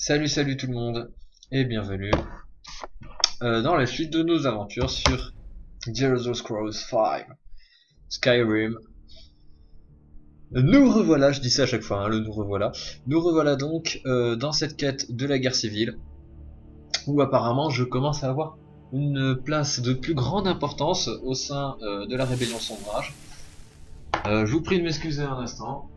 Salut tout le monde et bienvenue dans la suite de nos aventures sur The Elder Scrolls V Skyrim. Nous revoilà, je dis ça à chaque fois, hein, le nous revoilà. Nous revoilà donc dans cette quête de la guerre civile où apparemment je commence à avoir une place de plus grande importance au sein de la rébellion Sombrage. Je vous prie de m'excuser un instant.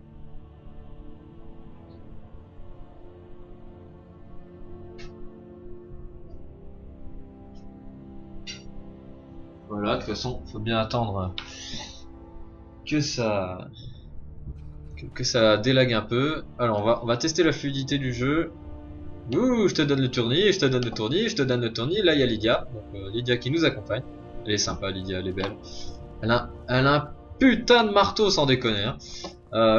Voilà, de toute façon, faut bien attendre que ça délague un peu. Alors on va tester la fluidité du jeu. Ouh, je te donne le tournis, je te donne le tournis, je te donne le tournis. Là il y a Lydia, donc, Lydia qui nous accompagne. Elle est sympa, Lydia, elle est belle. Elle a un putain de marteau sans déconner. Hein.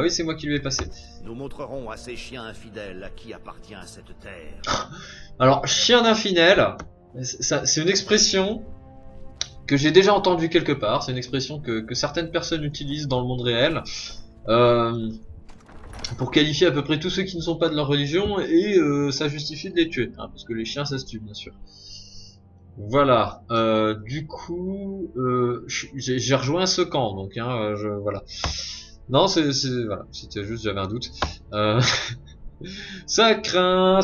Oui, c'est moi qui lui ai passé. Nous montrerons à ces chiens infidèles à qui appartient cette terre. Alors, chien d'infidèle, c'est une expression que j'ai déjà entendue quelque part. C'est une expression que certaines personnes utilisent dans le monde réel. Pour qualifier à peu près tous ceux qui ne sont pas de leur religion, et ça justifie de les tuer, hein, parce que les chiens ça se tue bien sûr. Voilà, du coup, j'ai rejoint ce camp, donc hein, voilà. Non, voilà, c'était juste, j'avais un doute. Ça craint.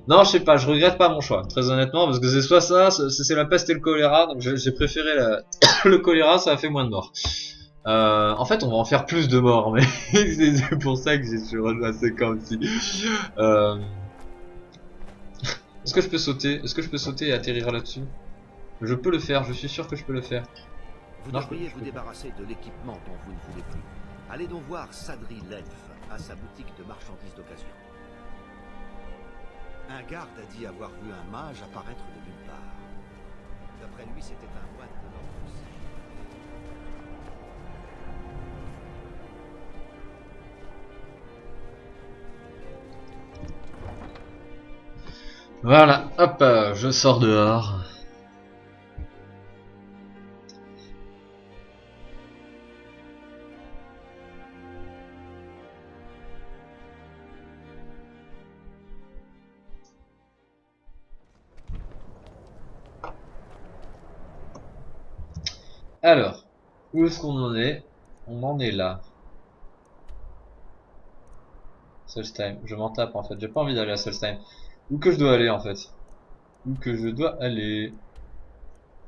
Non, je sais pas, je regrette pas mon choix, très honnêtement, parce que c'est soit ça, c'est la peste et le choléra, donc j'ai préféré le choléra, ça a fait moins de morts. En fait, on va en faire plus de morts, mais c'est pour ça que j'ai rejoint ce camp aussi. Est-ce que je peux sauter? Est-ce que je peux sauter et atterrir là-dessus? Je peux le faire, je suis sûr que je peux le faire. Vous devriez vous débarrasser de l'équipement dont vous ne voulez plus. Allez donc voir Sadri l'elfe à sa boutique de marchandises d'occasion. Un garde a dit avoir vu un mage apparaître de nulle part. D'après lui, c'était un moine de l'Ormus. Voilà, hop, je sors dehors. Alors, où est-ce qu'on en est? On en est là. Solstheim, je m'en tape en fait, j'ai pas envie d'aller à Solstheim. Où que je dois aller en fait? Où que je dois aller?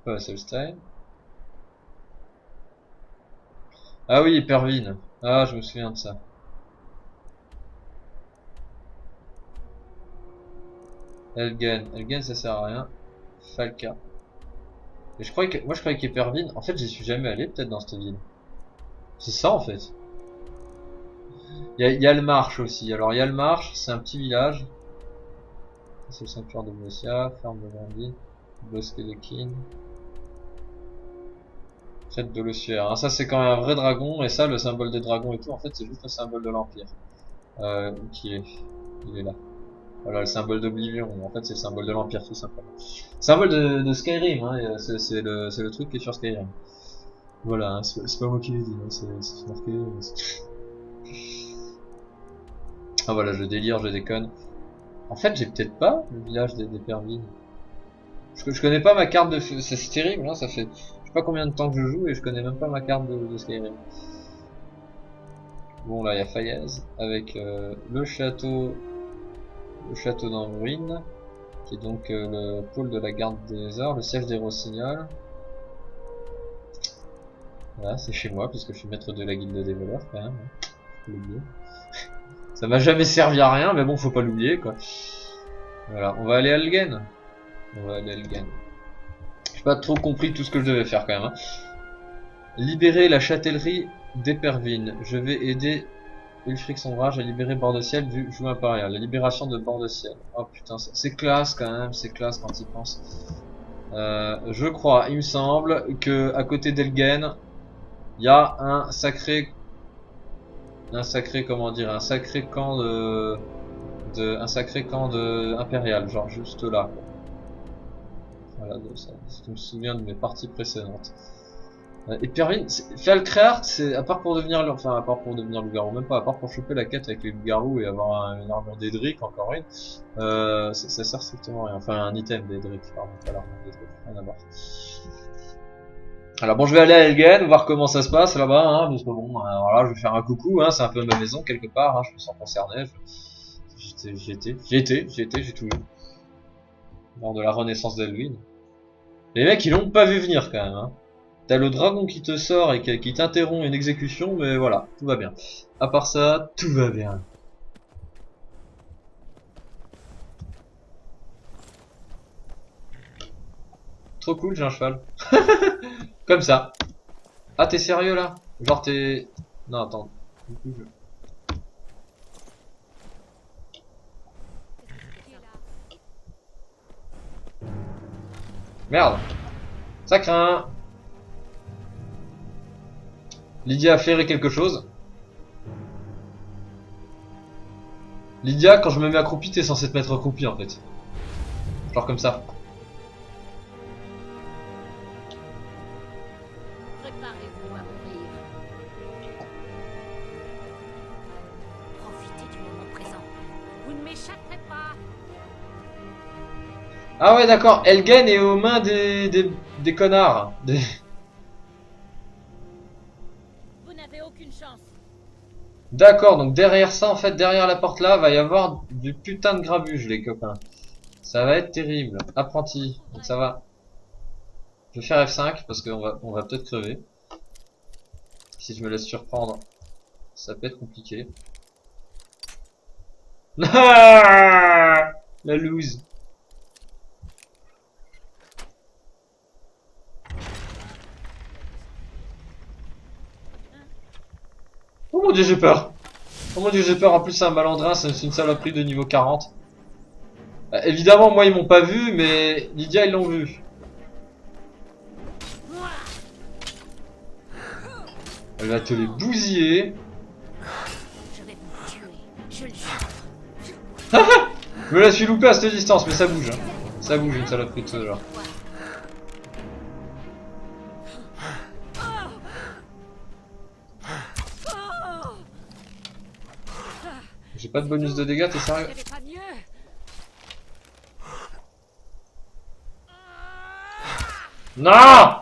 Pas à Solstheim. Ah oui, Pervin. Ah, je me souviens de ça. Elgen ça sert à rien. Falka. Et moi je croyais qu'Epervin, en fait j'y suis jamais allé peut-être dans cette ville. C'est ça en fait. Il y a le Marche aussi. Alors il y a le Marche, c'est un petit village. C'est le sanctuaire de Bossia, ferme de Grandi, bosquet de Kin, traite de l'ossuaire. Alors ça c'est quand même un vrai dragon, et ça le symbole des dragons et tout, en fait c'est juste le symbole de l'Empire. Qui est il est là. Voilà le symbole d'Oblivion, en fait c'est le symbole de l'Empire tout simplement. Symbole de Skyrim, hein, c'est le truc qui est sur Skyrim. Voilà, hein, c'est pas moi qui l'ai dit, hein, c'est marqué. Ah voilà, je délire, je déconne. En fait, j'ai peut-être pas le village des Pervines. Je connais pas ma carte de... C'est terrible, hein, ça fait... Je sais pas combien de temps que je joue et je connais même pas ma carte de Skyrim. Bon, là, il y a Fayez, avec le château d'Ambrine, qui est donc le pôle de la garde des arts, le siège des Rossignols. Voilà, c'est chez moi, puisque je suis maître de la guilde des voleurs, quand même. Hein. Faut l'oublier. Ça m'a jamais servi à rien, mais bon, faut pas l'oublier, quoi. Voilà, on va aller à Elgen. On va aller à Elgen. J'ai pas trop compris tout ce que je devais faire, quand même. Hein. Libérer la châtellerie d'Epervin. Je vais aider Ulfric Sombrage à libérer Bord-de-Ciel du joug impérial. La libération de Bord-de-Ciel. Oh putain, c'est classe, quand même. C'est classe quand il pense. Je crois, il me semble, que à côté d'Elgen, il y a un sacré comment dire, un sacré camp impérial, genre juste là. Voilà, ça, je me souviens de mes parties précédentes. Et Pervin, Falkreart, c'est à part pour devenir, enfin à part pour devenir loup-garou, même pas, à part pour choper la quête avec les loups-garous et avoir une armure d'Edric, encore une, ça sert strictement à rien. Enfin un item d'Edric, pardon, pas l'armure d'Edric, rien à voir. Alors bon, je vais aller à Elgen, voir comment ça se passe là-bas, hein, parce que bon, voilà, je vais faire un coucou, hein, c'est un peu ma maison quelque part, hein, je me sens concerné, j'ai tout eu. Lors de la renaissance d'Elwyn. Les mecs, ils l'ont pas vu venir quand même, hein. T'as le dragon qui te sort et qui t'interrompt une exécution, mais voilà, tout va bien. À part ça, tout va bien. Trop cool, j'ai un cheval. Comme ça. Ah, t'es sérieux là? Genre t'es... Non, attends. Du coup, Merde. Ça craint. Lydia a flairé quelque chose. Lydia, quand je me mets accroupi, t'es censé te mettre accroupi en fait. Genre comme ça. Préparez-vous à mourir. Profitez du moment présent. Vous ne m'échapperez pas. Ah ouais, d'accord. Elgen est aux mains des connards. Vous n'avez aucune chance. D'accord, donc derrière ça, en fait, derrière la porte là, va y avoir du putain de grabuge, les copains. Ça va être terrible. Apprenti, donc ça va. Je vais faire F5 parce on va peut-être crever. Si je me laisse surprendre, ça peut être compliqué. La loose. Oh mon dieu, j'ai peur. Oh mon dieu, j'ai peur. En plus, c'est un malandrin, c'est une saloperie de niveau 40. Évidemment, moi, ils m'ont pas vu, mais Lydia, ils l'ont vu. Elle va te les bousiller. Je vais vous tuer. Je le jure. Je me la suis loupé à cette distance, mais ça bouge. Hein. Ça bouge, une saloperie de ce genre. J'ai pas de bonus de dégâts, t'es sérieux? Vous pas mieux. Non!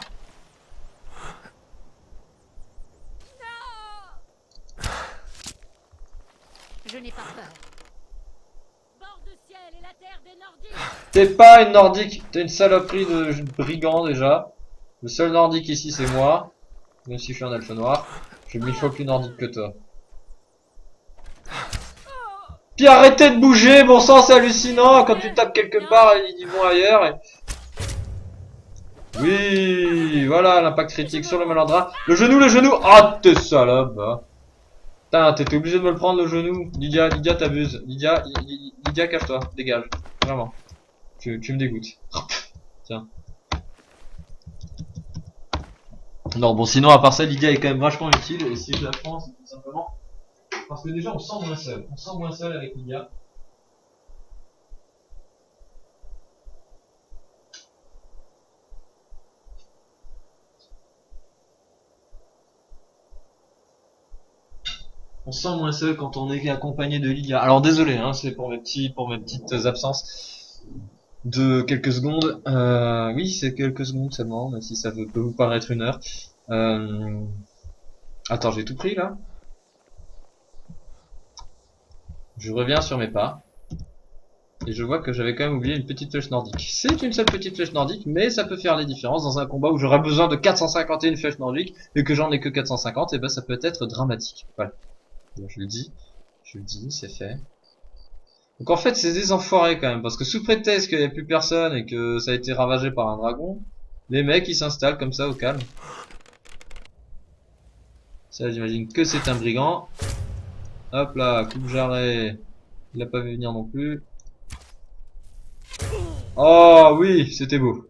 Je n'ai pas peur. Bord de ciel et la terre des Nordiques. T'es pas une nordique, t'es une saloperie de brigand déjà. Le seul nordique ici c'est moi. Même si je suis un elfe noir. Je suis 1000 fois plus nordique que toi. Puis arrêtez de bouger, bon sang c'est hallucinant quand tu tapes quelque part ils vont ailleurs et... Oui, voilà l'impact critique sur le malandrin. Le genou! Ah t'es salope hein. Putain, t'étais obligé de me le prendre le genou. Lydia t'abuses. Lydia cache-toi, dégage. Vraiment. Tu me dégoûtes. Tiens. Non, bon, sinon, à part ça, Lydia est quand même vachement utile. Et si je la prends, c'est tout simplement parce que déjà, on se sent moins seul. On se sent moins seul avec Lydia. On se sent moins seul quand on est accompagné de Lydia. Alors, désolé, hein, c'est pour mes petites absences de quelques secondes. Oui, c'est quelques secondes seulement, même si ça peut vous paraître une heure. Attends, j'ai tout pris là. Je reviens sur mes pas. Et je vois que j'avais quand même oublié une petite flèche nordique. C'est une seule petite flèche nordique, mais ça peut faire les différences dans un combat où j'aurai besoin de 451 flèches nordiques et que j'en ai que 450, et ben ça peut être dramatique. Voilà. Bon, je le dis, c'est fait. Donc en fait c'est des enfoirés quand même, parce que sous prétexte qu'il n'y a plus personne et que ça a été ravagé par un dragon, les mecs ils s'installent comme ça au calme. Ça j'imagine que c'est un brigand. Hop là, coupe jarret. Il a pas vu venir non plus. Oh oui, c'était beau.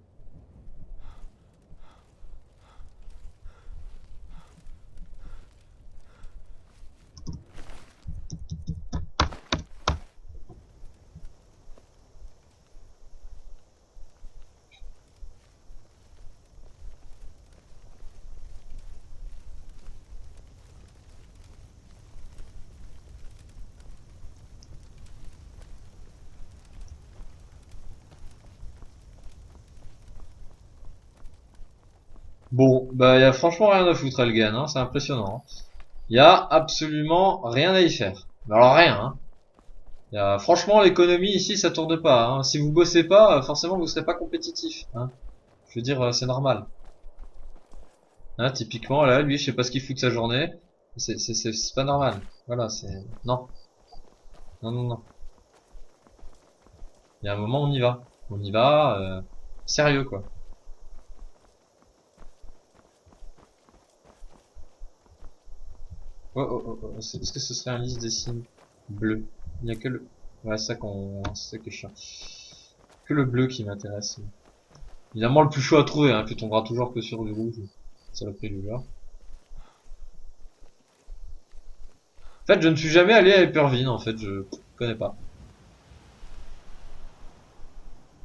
Bon, bah y a franchement rien à foutre à Elgen, hein, c'est impressionnant. Hein. Y a absolument rien à y faire. Mais alors rien, hein. Franchement, l'économie ici, ça tourne pas. Hein. Si vous bossez pas, forcément, vous serez pas compétitif. Hein. Je veux dire, c'est normal. Hein, typiquement, là, lui, je sais pas ce qu'il fout de sa journée. C'est pas normal. Voilà, c'est... Non. Non, non, non. Il y a un moment, on y va. On y va, sérieux, quoi. Oh, oh, oh, oh. Est-ce que ce serait un liste des signes bleus? Il n'y a que le... Ouais, c'est ça qui est chiant. Que le bleu qui m'intéresse. Évidemment, le plus chaud à trouver, hein. Tu tomberas toujours que sur du rouge. Ça l'a pris du genre. En fait, je ne suis jamais allé à Hypervine, en fait, je connais pas.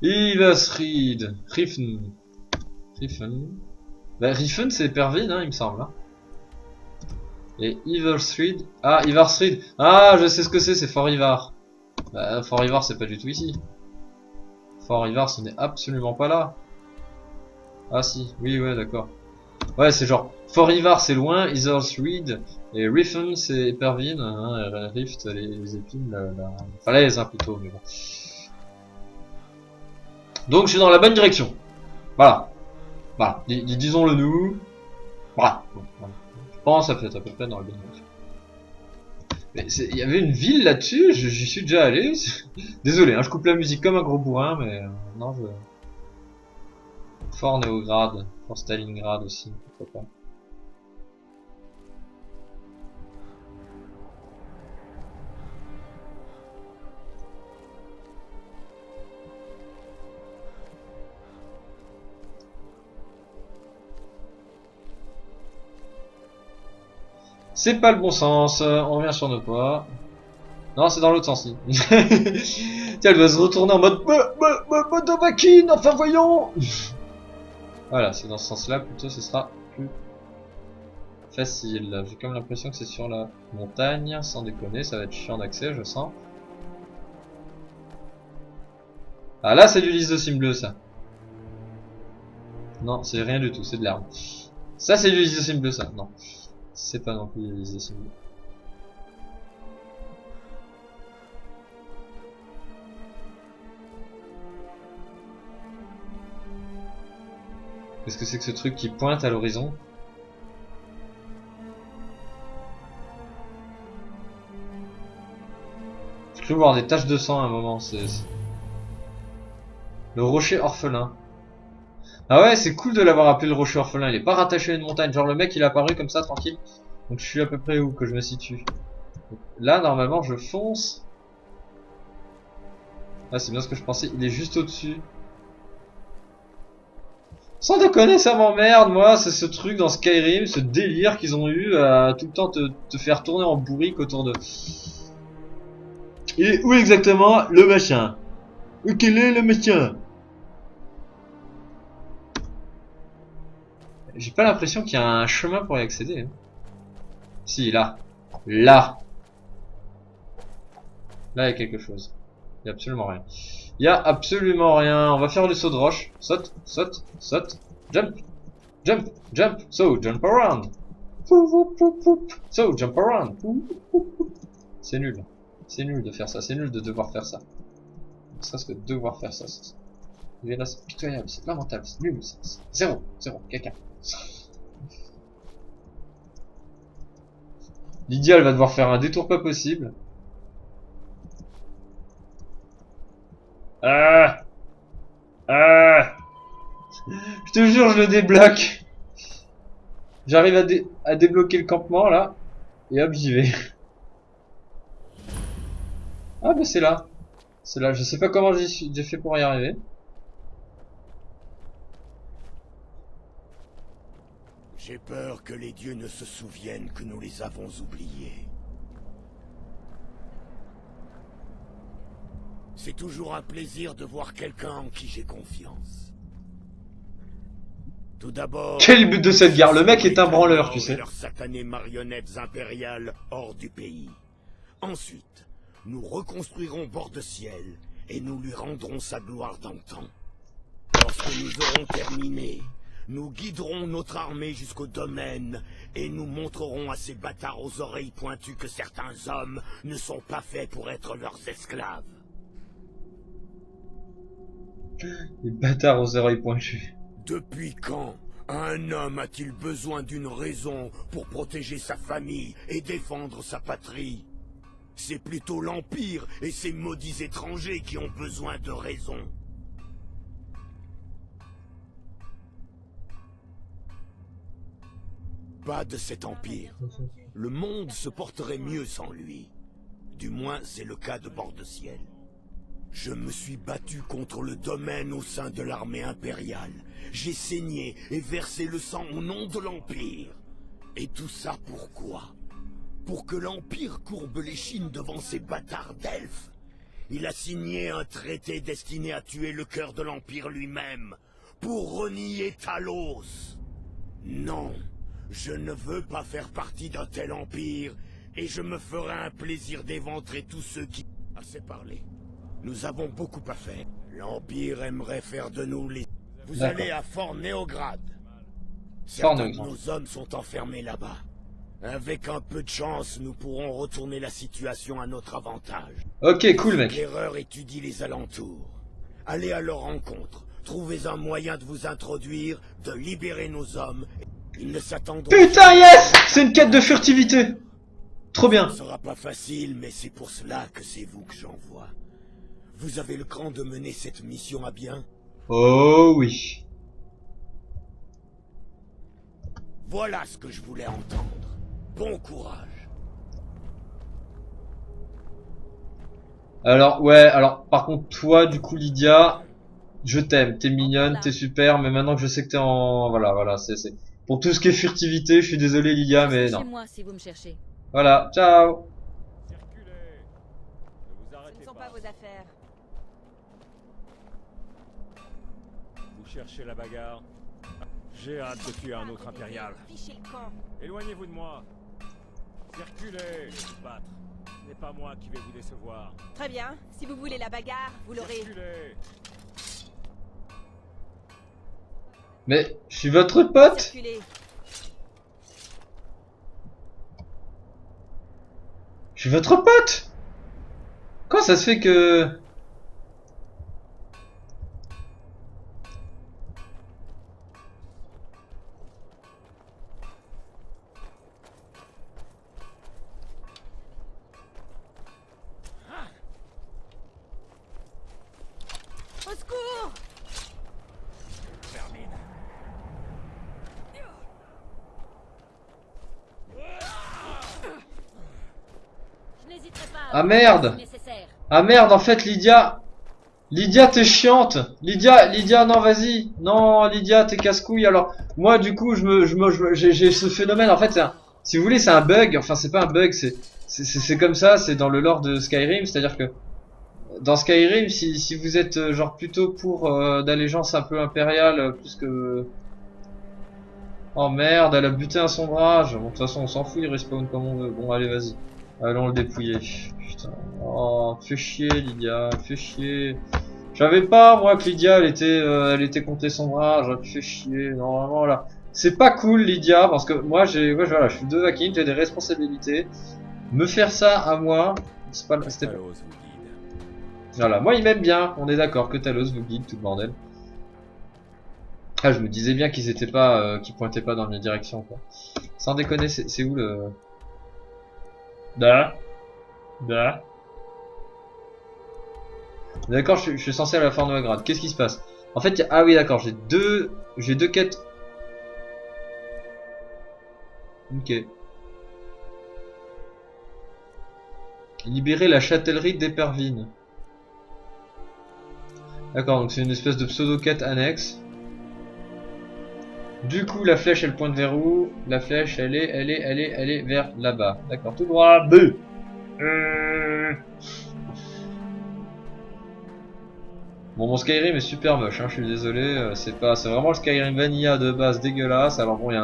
Ivasrid, Riffen. Riffen. Bah, Riffen, c'est Hypervine, hein, il me semble. Hein. Et Ivarsrid. Ah, Ivarsrid. Ah, je sais ce que c'est Fort Ivar. Bah, Fort Ivar, c'est pas du tout ici. Fort Ivar, ce n'est absolument pas là. Ah, si. Oui, ouais, d'accord. Ouais, c'est genre, Fort Ivar, c'est loin, Ivarsrid. Et Riffen, c'est Hypervine. Hein, Rift, les épines, la falaise, hein, plutôt, mais bon. Donc, je suis dans la bonne direction. Voilà. Voilà. Disons-le nous. Voilà. Bon, voilà. Je pense à peut-être à peu près dans la bonne direction. Mais il y avait une ville là-dessus, j'y suis déjà allé. Désolé, hein, je coupe la musique comme un gros bourrin, mais non, je... Fort Néograd, Fort Stalingrad aussi, pourquoi pas. C'est pas le bon sens, on revient sur nos pas. Non, c'est dans l'autre sens. Tiens, elle va se retourner en mode mode vaquine, enfin voyons. Voilà, c'est dans ce sens-là, plutôt ce sera plus facile. J'ai comme l'impression que c'est sur la montagne, sans déconner, ça va être chiant d'accès, je sens. Ah là, c'est du lysocime bleu, ça. Non, c'est rien du tout, c'est de l'herbe. Ça, c'est du lysocime bleu, ça. Non, c'est pas non plus du lysocime bleu. Qu'est-ce que c'est que ce truc qui pointe à l'horizon? J'ai cru voir des taches de sang à un moment, c'est... Le rocher orphelin. Ah ouais, c'est cool de l'avoir appelé le rocher orphelin, il est pas rattaché à une montagne, genre le mec il est apparu comme ça, tranquille. Donc je suis à peu près où que je me situe. Là, normalement, je fonce. Ah, c'est bien ce que je pensais, il est juste au-dessus. Sans déconner, ça m'emmerde, moi, c'est ce truc dans Skyrim, ce délire qu'ils ont eu à tout le temps te faire tourner en bourrique autour de... Et où exactement le machin? Où quel est le machin? J'ai pas l'impression qu'il y a un chemin pour y accéder. Hein. Si, là. Là. Là, il y a quelque chose. Il y a absolument rien. Il y a absolument rien. On va faire le saut de roche. Saute, saute, saute. Jump. Jump, jump. So, jump around. So, jump around. C'est nul. C'est nul de faire ça. C'est nul de devoir faire ça. Ne serait-ce que de devoir faire ça. C'est pitoyable. C'est lamentable. C'est nul. Zéro. Zéro. Caca. Lydia, elle va devoir faire un détour pas possible. Ah! Ah! Je te jure, je le débloque. J'arrive à débloquer le campement, là. Et hop, j'y vais. Ah, bah c'est là. C'est là. Je sais pas comment j'ai fait pour y arriver. J'ai peur que les dieux ne se souviennent que nous les avons oubliés. C'est toujours un plaisir de voir quelqu'un en qui j'ai confiance. Tout d'abord... Quel est le but de cette guerre? Le mec est un branleur, tu sais. Leurs satanées marionnettes impériales hors du pays. Ensuite, nous reconstruirons Bord de Ciel et nous lui rendrons sa gloire d'antan. Lorsque nous aurons terminé, nous guiderons notre armée jusqu'au domaine et nous montrerons à ces bâtards aux oreilles pointues que certains hommes ne sont pas faits pour être leurs esclaves. Les bâtards aux oreilles pointues. Depuis quand un homme a-t-il besoin d'une raison pour protéger sa famille et défendre sa patrie? C'est plutôt l'Empire et ses maudits étrangers qui ont besoin de raison. Pas de cet Empire. Le monde se porterait mieux sans lui. Du moins, c'est le cas de Bord-de-Ciel. Je me suis battu contre le domaine au sein de l'armée impériale. J'ai saigné et versé le sang au nom de l'Empire. Et tout ça pourquoi? Pour que l'Empire courbe l'échine devant ces bâtards d'elfes. Il a signé un traité destiné à tuer le cœur de l'Empire lui-même, pour renier Talos. Non, je ne veux pas faire partie d'un tel empire, et je me ferai un plaisir d'éventrer tous ceux qui... Assez parlé. Nous avons beaucoup à faire. L'Empire aimerait faire de nous les... Vous allez à Fort Néograd. Certains de nos hommes sont enfermés là-bas. Avec un peu de chance, nous pourrons retourner la situation à notre avantage. Ok, cool mec. L'erreur étudie les alentours. Allez à leur rencontre. Trouvez un moyen de vous introduire, de libérer nos hommes. Ils ne s'attendront... Putain yes, c'est une quête de furtivité. Trop bien. Ce sera pas facile, mais c'est pour cela que c'est vous que j'envoie. Vous avez le cran de mener cette mission à bien? Oh oui. Voilà ce que je voulais entendre. Bon courage. Alors ouais, alors par contre toi du coup Lydia, je t'aime, t'es mignonne, t'es super, mais maintenant que je sais que t'es en... Voilà, c'est... Pour tout ce qui est furtivité, je suis désolé Lydia, mais non. Chez moi si vous me cherchez. Voilà, ciao. Circulez. Ne vous arrêtez Ce ne sont pas. pas vos affaires. Vous cherchez la bagarre. J'ai hâte de tuer un autre impérial. Fichez le camp. Éloignez-vous de moi. Circulez. Vous battre. Ce n'est pas moi qui vais vous décevoir. Très bien. Si vous voulez la bagarre, vous l'aurez. Circulez. Mais je suis votre pote. Circulez. Je suis votre pote. Comment ça se fait que... Au secours! Termine. Je n'hésiterai pas à Ah merde. si nécessaire. Ah merde, en fait Lydia... Lydia t'es chiante. Lydia non vas-y. Non Lydia t'es casse-couille. Alors moi du coup j'ai ce phénomène en fait c'est un... Si vous voulez c'est un bug, enfin c'est pas un bug, c'est comme ça, c'est dans le lore de Skyrim, c'est-à-dire que dans Skyrim si vous êtes genre plutôt pour d'allégeance un peu impériale plus que... Oh merde, elle a buté un sombrage. Bon de toute façon on s'en fout, il respawn comme on veut. Bon allez vas-y. Allons le dépouiller. Putain. Oh, fais chier Lydia, fais chier. J'avais pas moi que Lydia elle était contre les sombrages, fais chier. Non vraiment là. C'est pas cool Lydia parce que moi voilà, je suis Dovahkiin, j'ai des responsabilités. Me faire ça à moi, c'est pas c'était pas. Talos vous guide. Voilà, moi il m'aime bien, on est d'accord que Talos vous guide tout le bordel. Ah, je me disais bien qu'ils étaient pas qu'ils pointaient pas dans la direction quoi. Sans déconner, c'est où le... D'accord, je suis censé aller à la Fort Néograd. Qu'est-ce qui se passe? En fait, ah oui, d'accord, j'ai deux quêtes. Ok. Libérer la châtellerie d'Épervine. D'accord, donc c'est une espèce de pseudo-quête annexe. Du coup, la flèche elle pointe vers où? La flèche elle est vers là-bas. D'accord, tout droit. Beuh. Bon, mon Skyrim est super moche, hein, je suis désolé. C'est vraiment le Skyrim Vanilla de base dégueulasse. Alors bon, il y a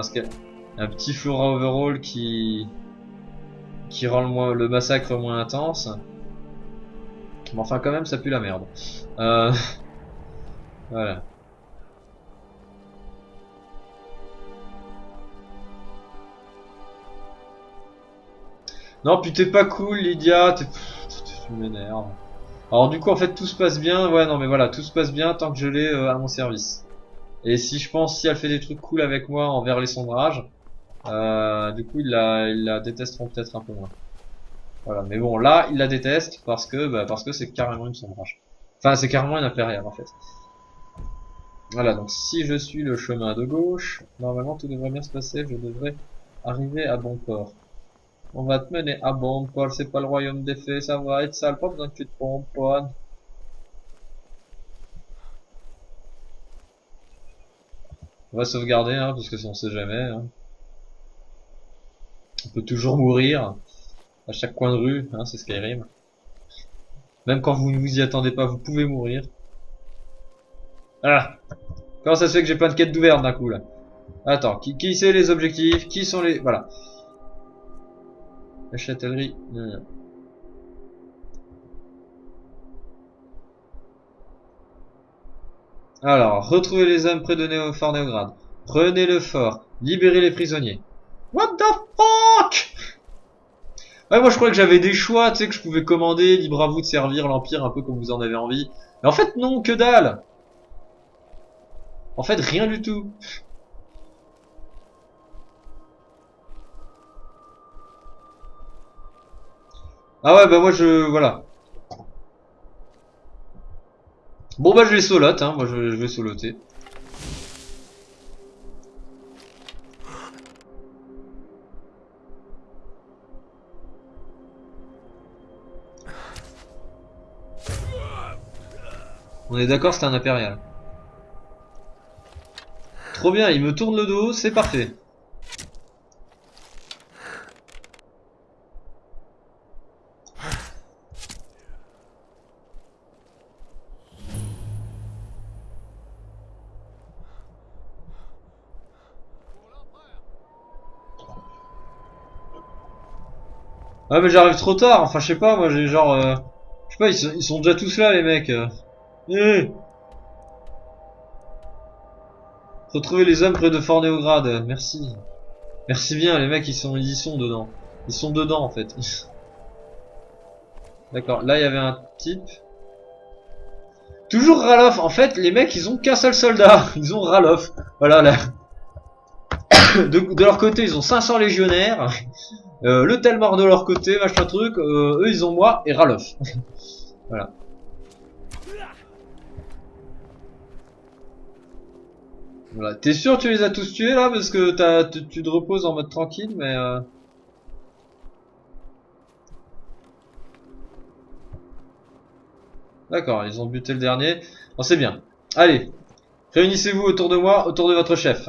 un petit Flora Overall qui rend le massacre moins intense. Mais enfin, quand même, ça pue la merde. Voilà. Non, puis t'es pas cool, Lydia. Tu m'énerves. Alors du coup, en fait, tout se passe bien. Ouais, non, mais voilà, tout se passe bien tant que je l'ai à mon service. Et si je pense, si elle fait des trucs cool avec moi envers les sondages, du coup, ils la détesteront peut-être un peu moins. Voilà, mais bon, là, ils la détestent parce que c'est carrément une sombrage. Enfin, c'est carrément une impériale, en fait. Voilà, donc si je suis le chemin de gauche, normalement tout devrait bien se passer, je devrais arriver à bon port. On va te mener à bon port, c'est pas le royaume des fées, ça va être sale, pas besoin que tu te pomponnes. On va sauvegarder, hein, parce que on sait jamais, hein. On peut toujours mourir, à chaque coin de rue, hein, c'est Skyrim. Même quand vous ne vous y attendez pas, vous pouvez mourir. Ah! Comment ça se fait que j'ai plein de quêtes d'ouvertes d'un coup, là? Attends, qui c'est les objectifs? Qui sont les... Voilà. La châtellerie... Alors, retrouvez les hommes près de Fort Néograd. Prenez le fort. Libérez les prisonniers. What the fuck? Ouais, moi je croyais que j'avais des choix, tu sais, que je pouvais commander, libre à vous de servir l'Empire un peu comme vous en avez envie. Mais en fait, non, que dalle. En fait, rien du tout. Ah ouais, bah moi je... Voilà. Bon bah je vais solote, hein, moi je vais soloter. On est d'accord, c'est un impérial. Trop bien, il me tourne le dos, c'est parfait. Ah mais j'arrive trop tard, enfin je sais pas, moi j'ai genre... je sais pas, ils sont déjà tous là les mecs. Eh. Retrouvez les hommes près de Fort Néograd, merci. Merci bien, les mecs ils y sont dedans. Ils sont dedans en fait. D'accord, là il y avait un type. Toujours Ralof, en fait les mecs ils ont qu'un seul soldat, ils ont Ralof. Voilà, là. De leur côté ils ont 500 légionnaires. Le Telmar de leur côté, machin truc, eux ils ont moi et Ralof. Voilà. Voilà. T'es sûr que tu les as tous tués là parce que tu te reposes en mode tranquille mais D'accord, ils ont buté le dernier. Bon, c'est bien. Allez, réunissez-vous autour de moi, autour de votre chef.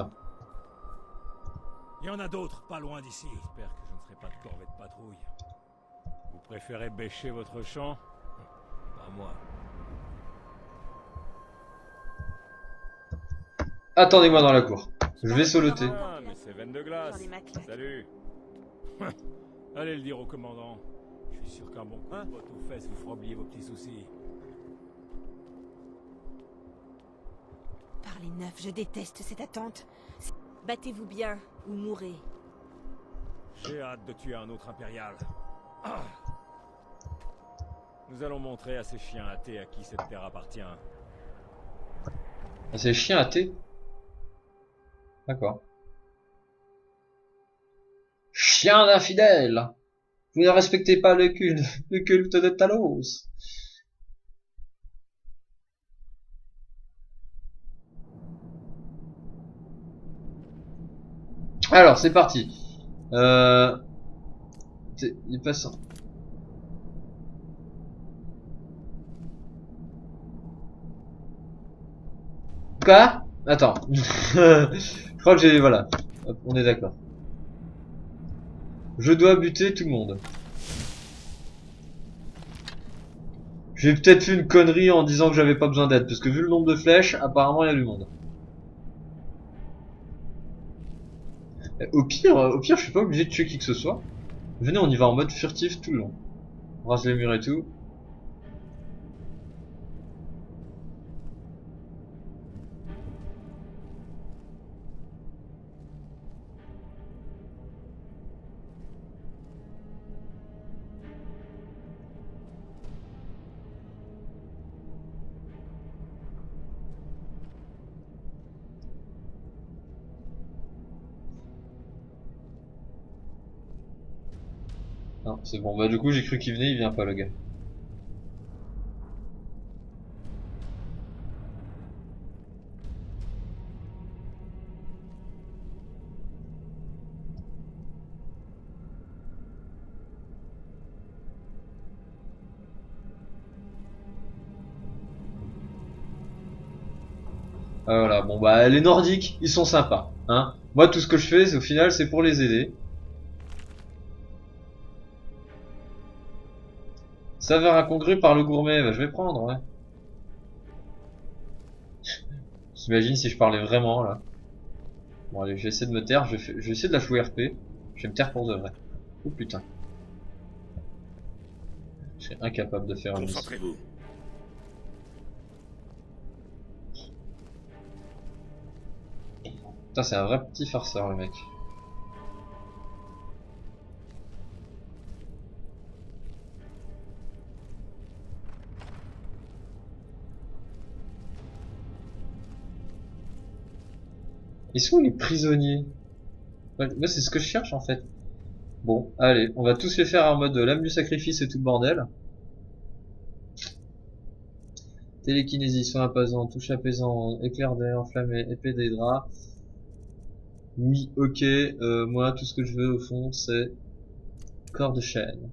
Il y en a d'autres, pas loin d'ici. J'espère que je ne serai pas de corvée de patrouille. Vous préférez bêcher votre champ? Pas moi. Attendez-moi dans la cour. Je vais soloter. Ah, mais c'est veine de glace. Salut. Allez le dire au commandant. Je suis sûr qu'un bon coup de botte aux fesses vous fera oublier vos petits soucis. Par les neufs, je déteste cette attente. Battez-vous bien, ou mourrez. J'ai hâte de tuer un autre impérial. Ah. Nous allons montrer à ces chiens athées à qui cette terre appartient. Ah, c'est chien athée. D'accord. Chien d'infidèle. Vous ne respectez pas le culte de Talos. Alors, c'est parti. Il passe. Quoi? Attends. Je crois que j'ai... Voilà. Hop, on est d'accord. Je dois buter tout le monde. J'ai peut-être fait une connerie en disant que j'avais pas besoin d'aide, parce que vu le nombre de flèches, apparemment il y a du monde. Au pire, je suis pas obligé de tuer qui que ce soit. Venez, on y va en mode furtif tout le long. On rase les murs et tout. Non, c'est bon. Bah du coup j'ai cru qu'il venait, il vient pas le gars. Ah, voilà, bon bah les Nordiques, ils sont sympas, hein. Moi tout ce que je fais, au final, c'est pour les aider. Saveur incongrue par le gourmet, bah, je vais prendre, ouais. T'imagines si je parlais vraiment là. Bon allez, je vais essayer de me taire, je vais essayer de la jouer RP. Je vais me taire pour de vrai. Oh putain. Je suis incapable de faire une mission. Concentrez-vous. Putain, c'est un vrai petit farceur le mec. Ils sont où les prisonniers? Ouais, moi c'est ce que je cherche en fait. Bon, allez, on va tous les faire en mode lame du sacrifice et tout le bordel. Télékinésie, soin apaisant, touche apaisant, éclair d'air enflammé, épée des draps. Oui, ok, moi tout ce que je veux au fond c'est corps de chaîne.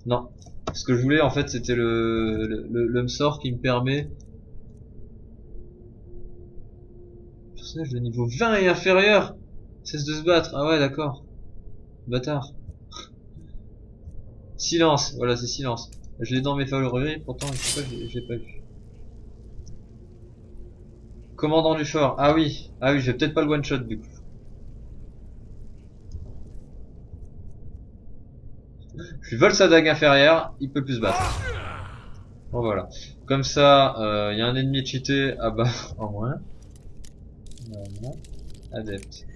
Non, ce que je voulais en fait c'était le sort qui me permet... Personnage de niveau 20 et inférieur cesse de se battre, ah ouais d'accord. Bâtard. Silence, voilà c'est silence. Je l'ai dans mes favoris, pourtant je sais pas, je l'ai pas vu. Commandant du fort, ah oui, je vais peut-être pas le one shot du coup. Je lui vole sa dague inférieure, il peut plus se battre. Bon voilà. Comme ça, il y a un ennemi cheaté à bas en moins. Voilà. Adepte.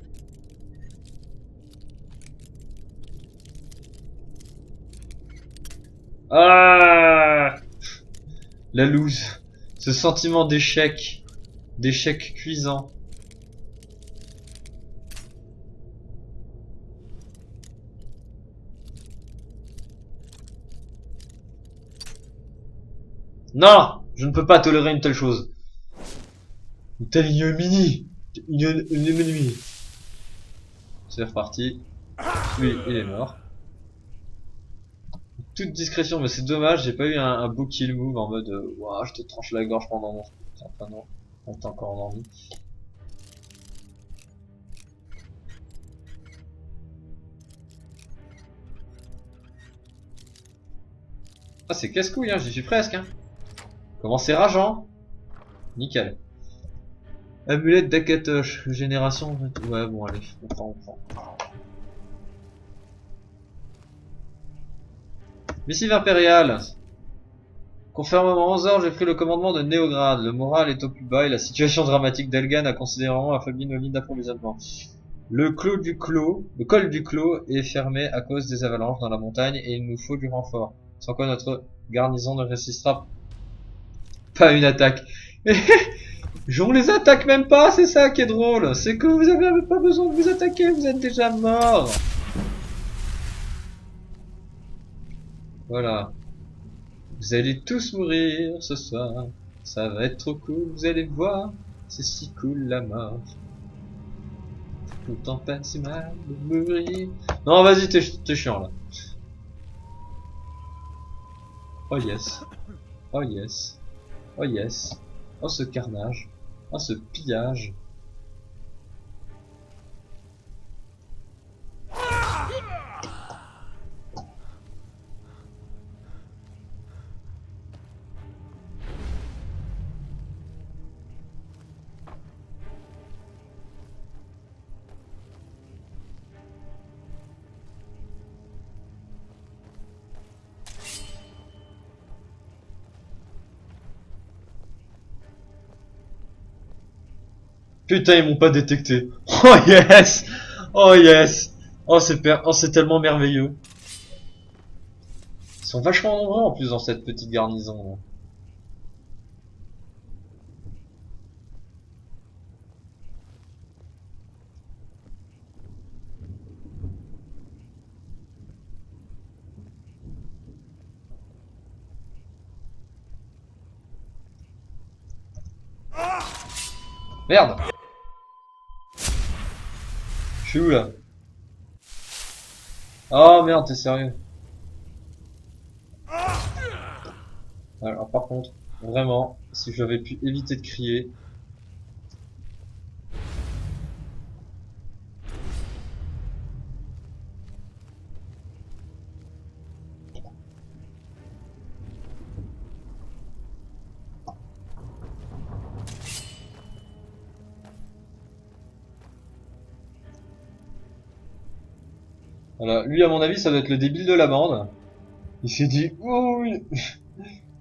Ah, la loose. Ce sentiment d'échec. D'échec cuisant. Non, je ne peux pas tolérer une telle chose. Une telle ignominie. Une ignominie. C'est reparti. Oui, il est mort. Toute discrétion, mais c'est dommage, j'ai pas eu un beau kill move en mode ouah, je te tranche la gorge pendant mon... Enfin non, on est encore en envie. Ah c'est casse-couille, hein, j'y suis presque, hein. Comment c'est rageant. Nickel. Amulette d'Akatosh, génération... Ouais bon allez, on prend. Missive impériale. Conformément aux ordres, j'ai pris le commandement de Néograd. Le moral est au plus bas et la situation dramatique d'Elgan a considérablement affaibli nos lignes d'approvisionnement. Le col du clos est fermé à cause des avalanches dans la montagne et il nous faut du renfort. Sans quoi notre garnison ne résistera pas à une attaque. On les attaque même pas, c'est ça qui est drôle. C'est que vous avez même pas besoin de vous attaquer, vous êtes déjà morts. Voilà. Vous allez tous mourir ce soir. Ça va être trop cool, vous allez voir. C'est si cool la mort. Tout en peine si mal de mourir. Non vas-y, t'es chiant là. Oh yes. Oh yes. Oh yes. Oh ce carnage. Oh ce pillage. Putain, ils m'ont pas détecté. Oh yes. Oh yes. Oh c'est tellement merveilleux. Ils sont vachement nombreux en plus dans cette petite garnison là. Merde. Je suis où là? Oh merde, t'es sérieux? Alors par contre, vraiment, si j'avais pu éviter de crier. Voilà, lui à mon avis ça doit être le débile de la bande. Il s'est dit, oh oui,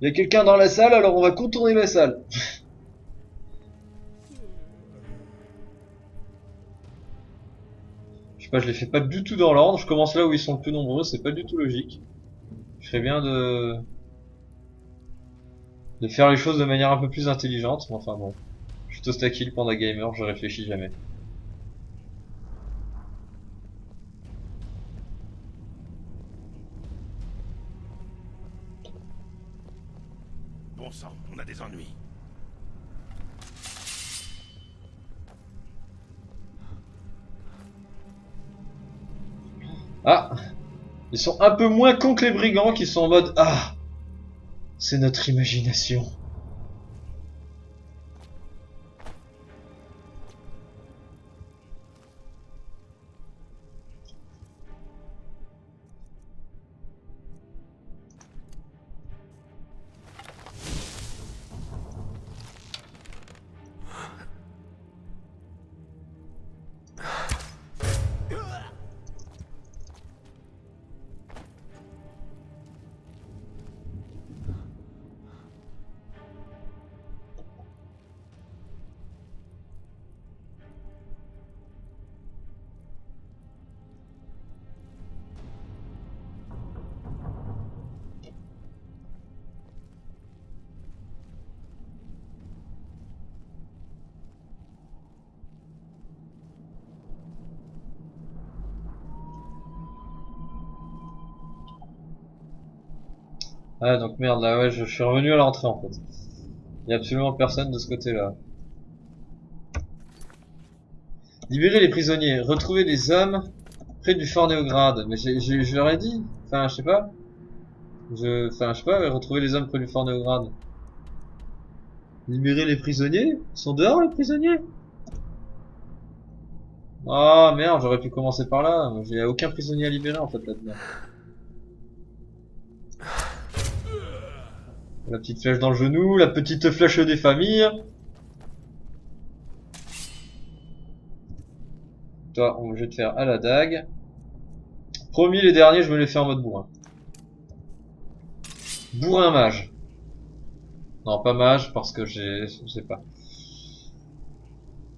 il y a quelqu'un dans la salle, alors on va contourner la salle. Je sais pas, je les fais pas du tout dans l'ordre, je commence là où ils sont le plus nombreux, c'est pas du tout logique. Je ferais bien de faire les choses de manière un peu plus intelligente, mais enfin bon. Je suis Toastaki le Panda Gamer, je réfléchis jamais. Bon sang, on a des ennuis. Ah, ils sont un peu moins cons que les brigands qui sont en mode ah, c'est notre imagination. Ah donc merde là ouais je suis revenu à l'entrée en fait. Il y a absolument personne de ce côté là. Libérer les prisonniers, retrouver les hommes près du Fort Néograde. Mais je leur ai dit, enfin je sais pas. Enfin je sais pas, retrouver les hommes près du Fort Néograde. Libérer les prisonniers? Ils sont dehors les prisonniers? Ah merde, j'aurais pu commencer par là. Il n'y a aucun prisonnier à libérer en fait là-dedans. La petite flèche dans le genou, la petite flèche des familles. Toi, je vais te faire à la dague. Promis, les derniers, je me les fais en mode bourrin. Bourrin mage. Non, pas mage, parce que je sais pas.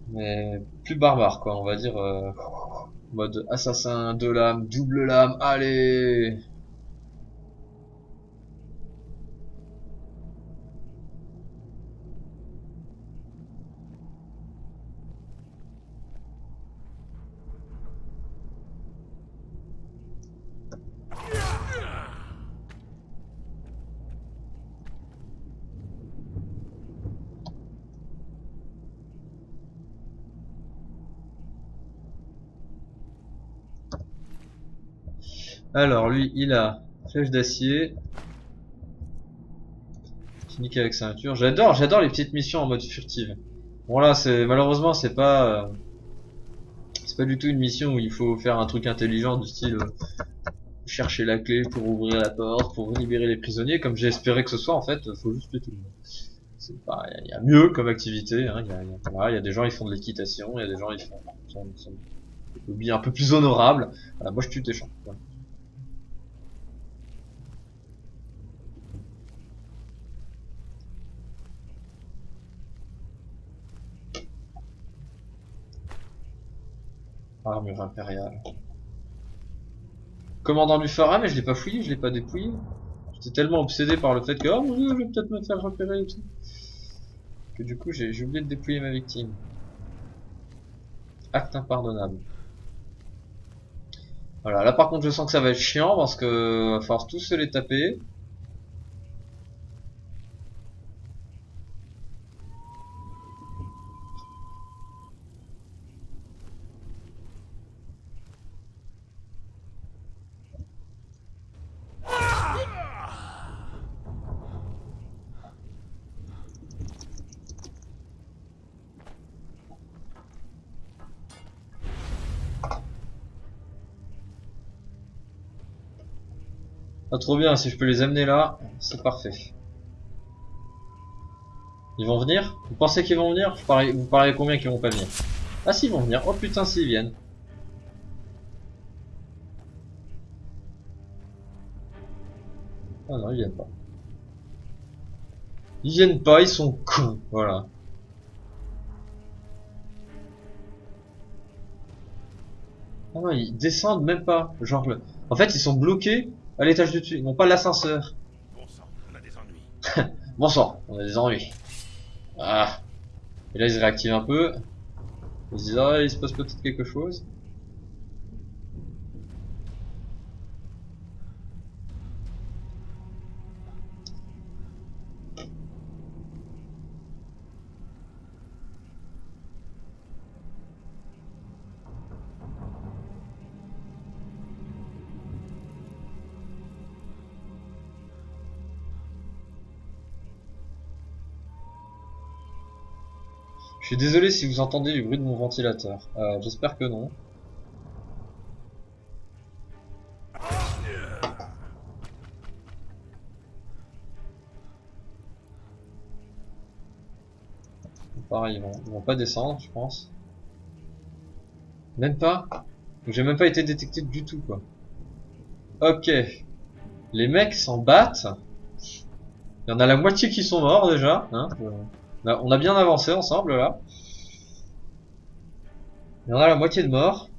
Mais plus barbare, quoi, on va dire. Mode assassin, 2 lames, double lame, allez! Alors lui, il a flèche d'acier. Clinique avec ceinture. J'adore les petites missions en mode furtive. Bon là, malheureusement c'est pas du tout une mission où il faut faire un truc intelligent du style chercher la clé pour ouvrir la porte, pour libérer les prisonniers, comme j'ai espéré que ce soit en fait. Faut juste tuer tout le monde. C'est pas, il y a mieux comme activité. Hein. Il y a des gens ils font de l'équitation, il y a des gens ils font des hobbies un peu plus honorables. Voilà, moi je tue des gens. Voilà. Armure impériale. Commandant du Phara, mais je l'ai pas fouillé, je l'ai pas dépouillé. J'étais tellement obsédé par le fait que oh mon dieu, je vais peut-être me faire repérer et tout, que du coup j'ai oublié de dépouiller ma victime. Acte impardonnable. Voilà, là par contre je sens que ça va être chiant parce que va falloir tous se les taper. Ah, trop bien, si je peux les amener là, c'est parfait. Ils vont venir? Vous pensez qu'ils vont venir? Vous pariez combien qu'ils vont pas venir? Ah si, ils vont venir. Oh putain, s'ils viennent. Ah non, ils viennent pas. Ils viennent pas, ils sont cons. Voilà. Ah non, ils descendent même pas. Genre, en fait, ils sont bloqués à l'étage du dessus. Ils n'ont pas l'ascenseur. Bon sang, on a des ennuis. Bon sang, on a des ennuis. Ah. Et là, ils se réactivent un peu. Ils se disent, ah, il se passe peut-être quelque chose. Je suis désolé si vous entendez du bruit de mon ventilateur. J'espère que non. Pareil, ils vont pas descendre, je pense. Même pas. J'ai même pas été détecté du tout, quoi. Ok. Les mecs s'en battent. Il y en a la moitié qui sont morts déjà. Hein. On a bien avancé ensemble là. Il y en a la moitié de morts.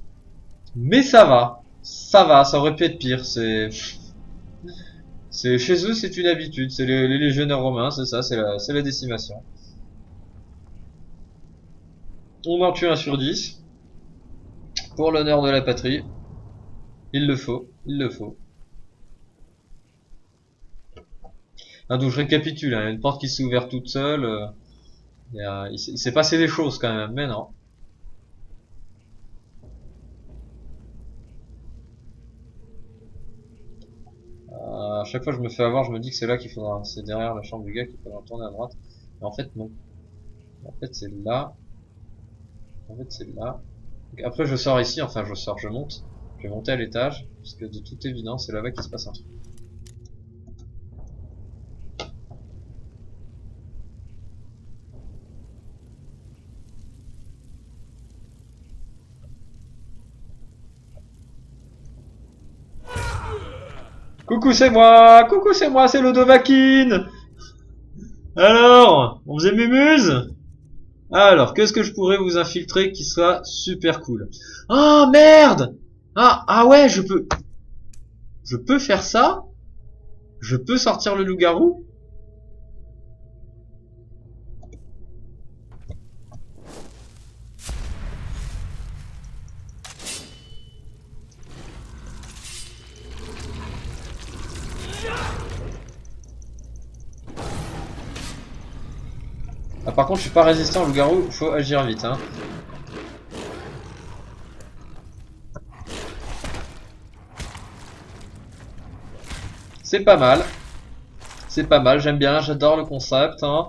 Mais ça va. Ça va, ça aurait pu être pire. C'est chez eux, c'est une habitude. C'est les légionnaires romains, c'est ça, c'est la décimation. On en tue 1 sur 10. Pour l'honneur de la patrie. Il le faut, il le faut. Ah, donc je récapitule, hein. Il y a une porte qui s'est ouverte toute seule. Il s'est passé des choses quand même, mais non. À chaque fois je me fais avoir, je me dis que c'est là qu'il faudra, c'est derrière la chambre du gars qu'il faudra tourner à droite. Mais en fait non. En fait c'est là. En fait c'est là. Donc, après je sors ici, enfin je monte. Je vais monter à l'étage, parce que de toute évidence c'est là-bas qu'il se passe un truc. Coucou c'est moi, c'est Lodovakine. Alors, on faisait mémuse. Alors, qu'est-ce que je pourrais vous infiltrer qui soit super cool? Ah merde! Ah ouais, je peux faire ça? Je peux sortir le loup-garou? Ah, par contre, je suis pas résistant au loup-garou, faut agir vite, hein. C'est pas mal. C'est pas mal, j'aime bien, j'adore le concept, hein.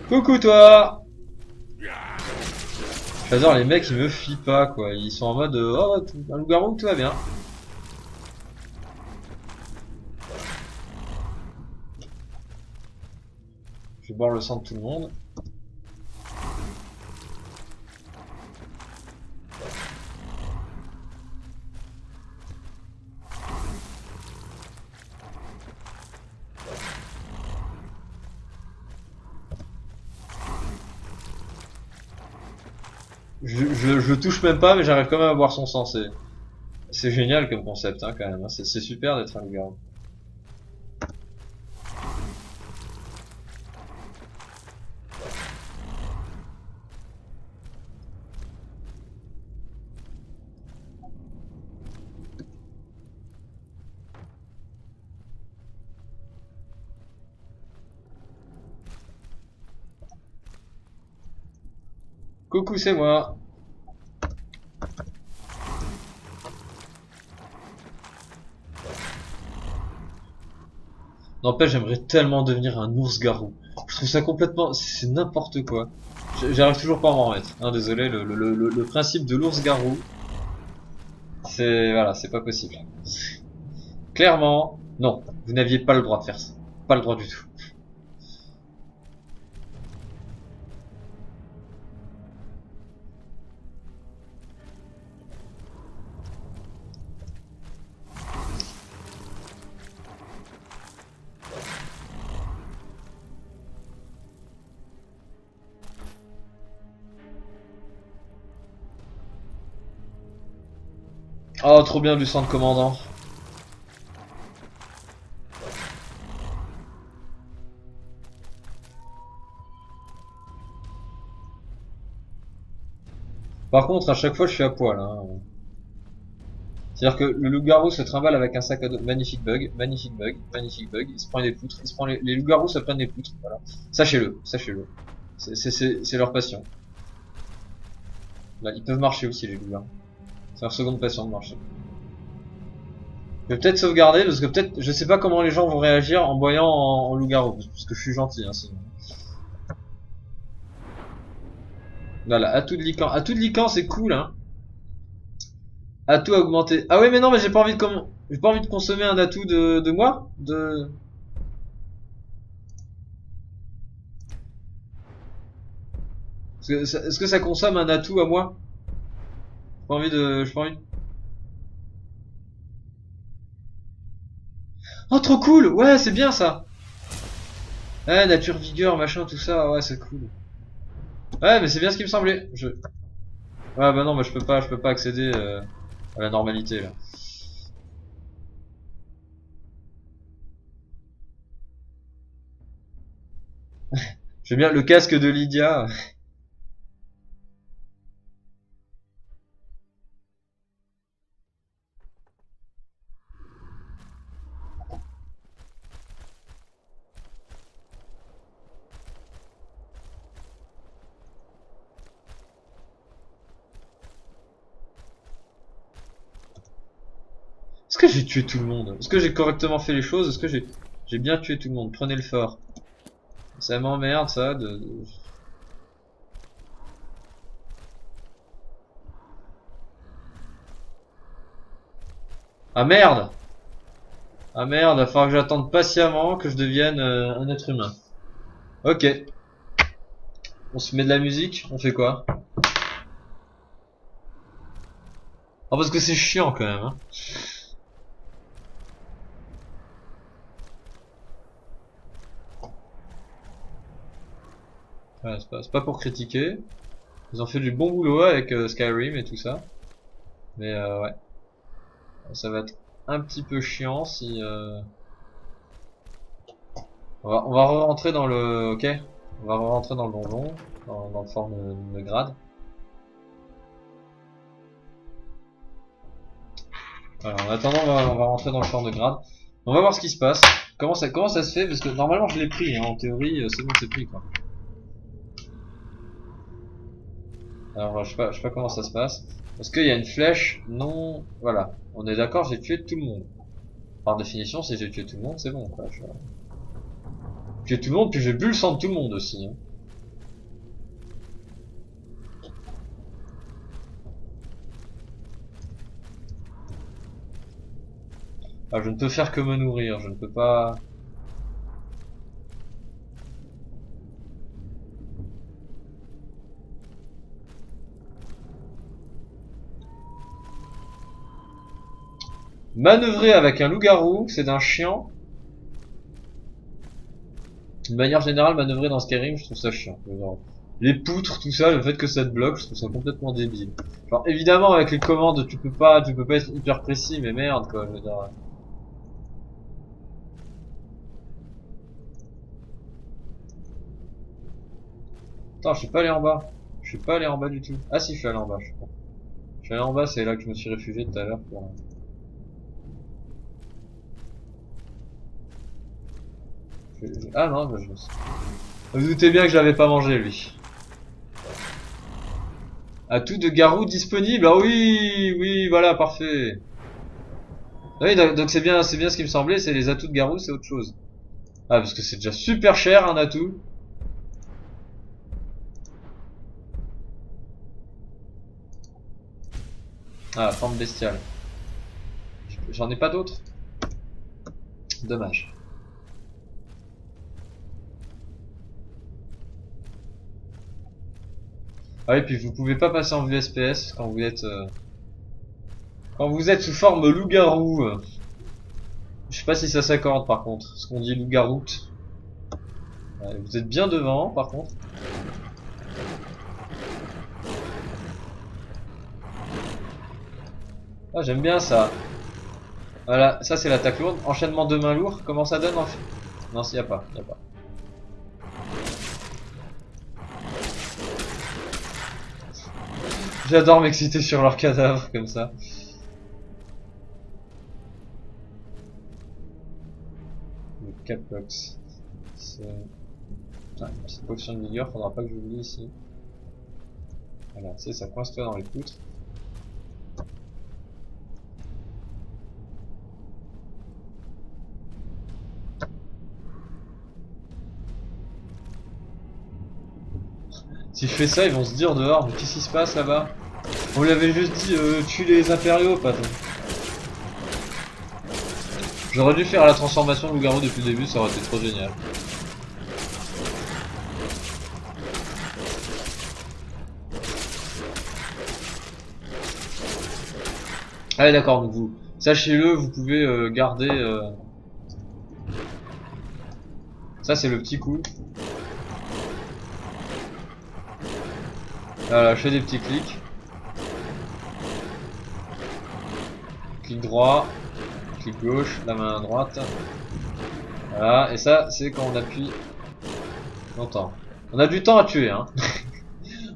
Coucou toi! J'adore les mecs, ils me fient pas, quoi. Ils sont en mode, oh, un loup-garou, tout va bien. Je vais boire le sang de tout le monde. Je touche même pas, mais j'arrive quand même à boire son sang. C'est génial comme concept, hein, quand même. Hein. C'est super d'être un loup-garou. Coucou, c'est moi. N'empêche, j'aimerais tellement devenir un ours-garou. Je trouve ça complètement... C'est n'importe quoi. J'arrive toujours pas à m'en remettre. Hein, désolé, le principe de l'ours-garou... Voilà, c'est pas possible. clairement, non, vous n'aviez pas le droit de faire ça. Pas le droit du tout. Oh, trop bien du centre commandant. Par contre, à chaque fois, je suis à poil. Hein. C'est-à-dire que le loup-garou se trimballe avec un sac à dos. Magnifique bug, magnifique bug, magnifique bug. Il se prend des poutres. Il se prend les loups-garous se prennent des poutres. Voilà. Sachez-le, sachez-le. C'est leur passion. Là, ils peuvent marcher aussi, les loups-garous. C'est leur seconde passion de marcher. Je vais peut-être sauvegarder parce que peut-être, je sais pas comment les gens vont réagir en voyant en loup-garou, parce que je suis gentil, hein, sinon. Voilà, atout de Lycan. Atout de Lycan, c'est cool, hein. Atout à augmenter. Ah ouais, mais non, mais j'ai pas envie de consommer un atout de moi, Est-ce que ça consomme un atout à moi? J'ai pas envie. Oh, trop cool! Ouais, c'est bien ça! Ouais, nature, vigueur, machin, tout ça, ouais, c'est cool. Ouais, mais c'est bien ce qui me semblait. Ouais, bah non, bah je peux pas accéder à la normalité, là. J'aime bien le casque de Lydia. Est-ce que j'ai tué tout le monde? Est-ce que j'ai correctement fait les choses? Est-ce que j'ai bien tué tout le monde? Prenez le fort. Ça m'emmerde, ça, Ah merde! Ah merde, il va falloir que j'attende patiemment que je devienne un être humain. Ok. On se met de la musique, on fait quoi? Ah, parce que c'est chiant quand même, hein. Ouais, c'est pas pour critiquer. Ils ont fait du bon boulot avec Skyrim et tout ça. Mais ouais. Ça va être un petit peu chiant si... On va rentrer dans le... Ok. On va rentrer dans le donjon. Dans le forme de grade. Alors, en attendant, on va rentrer dans le forme de grade. On va voir ce qui se passe. Comment ça se fait? Parce que normalement je l'ai pris, hein. En théorie, c'est bon, c'est pris, quoi. Alors, je sais pas comment ça se passe. Est-ce qu'il y a une flèche? Non. Voilà. On est d'accord, j'ai tué tout le monde. Par définition, si j'ai tué tout le monde, c'est bon, quoi. J'ai tué tout le monde, puis j'ai bu le sang de tout le monde aussi, hein. Ah, je ne peux faire que me nourrir, je ne peux pas... Manœuvrer avec un loup-garou, c'est d'un chiant. De manière générale, manœuvrer dans Skyrim, je trouve ça chiant. Genre, les poutres, tout ça, le fait que ça te bloque, je trouve ça complètement débile. Genre, évidemment, avec les commandes, tu peux pas être hyper précis, mais merde, quoi, je veux dire... Attends, je suis pas allé en bas. Je suis pas allé en bas du tout. Ah si, je suis allé en bas, je crois. Je suis allé en bas, c'est là que je me suis réfugié tout à l'heure pour... Ah non, bah, vous doutez bien que je l'avais pas mangé, lui. Atout de garou disponible. Ah oui, oui, voilà, parfait. Oui, donc c'est bien ce qui me semblait, c'est les atouts de garou, c'est autre chose. Ah, parce que c'est déjà super cher, un atout. Ah, forme bestiale. J'en ai pas d'autres. Dommage. Ah et puis vous pouvez pas passer en vue SPS quand vous êtes sous forme loup-garou. Je sais pas si ça s'accorde par contre, ce qu'on dit loup-garou. Vous êtes bien devant par contre. Ah j'aime bien ça. Voilà, ça c'est l'attaque lourde. Enchaînement de main lourd, comment ça donne en fait? Non, y a pas, y a pas. J'adore m'exciter sur leurs cadavres comme ça. Le Caplox. C'est... Ah, une petite potion de vigueur, faudra pas que j'oublie ici. Voilà, tu sais, ça coince toi dans les poutres. Si je fais ça, ils vont se dire dehors, mais qu'est-ce qui se passe là-bas? On lui avait juste dit, tue les impériaux, patron. J'aurais dû faire la transformation de loup-garou depuis le début, ça aurait été trop génial. Allez d'accord, donc vous, sachez-le, vous pouvez garder... Ça c'est le petit coup. Voilà, je fais des petits clics. Clic droit, clic gauche, la main droite. Voilà, et ça c'est quand on appuie longtemps. On a du temps à tuer, hein.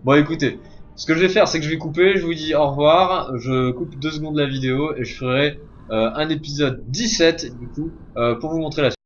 Bon écoutez, ce que je vais faire c'est que je vais couper, je vous dis au revoir, je coupe 2 secondes la vidéo et je ferai un épisode 17 du coup pour vous montrer la suite.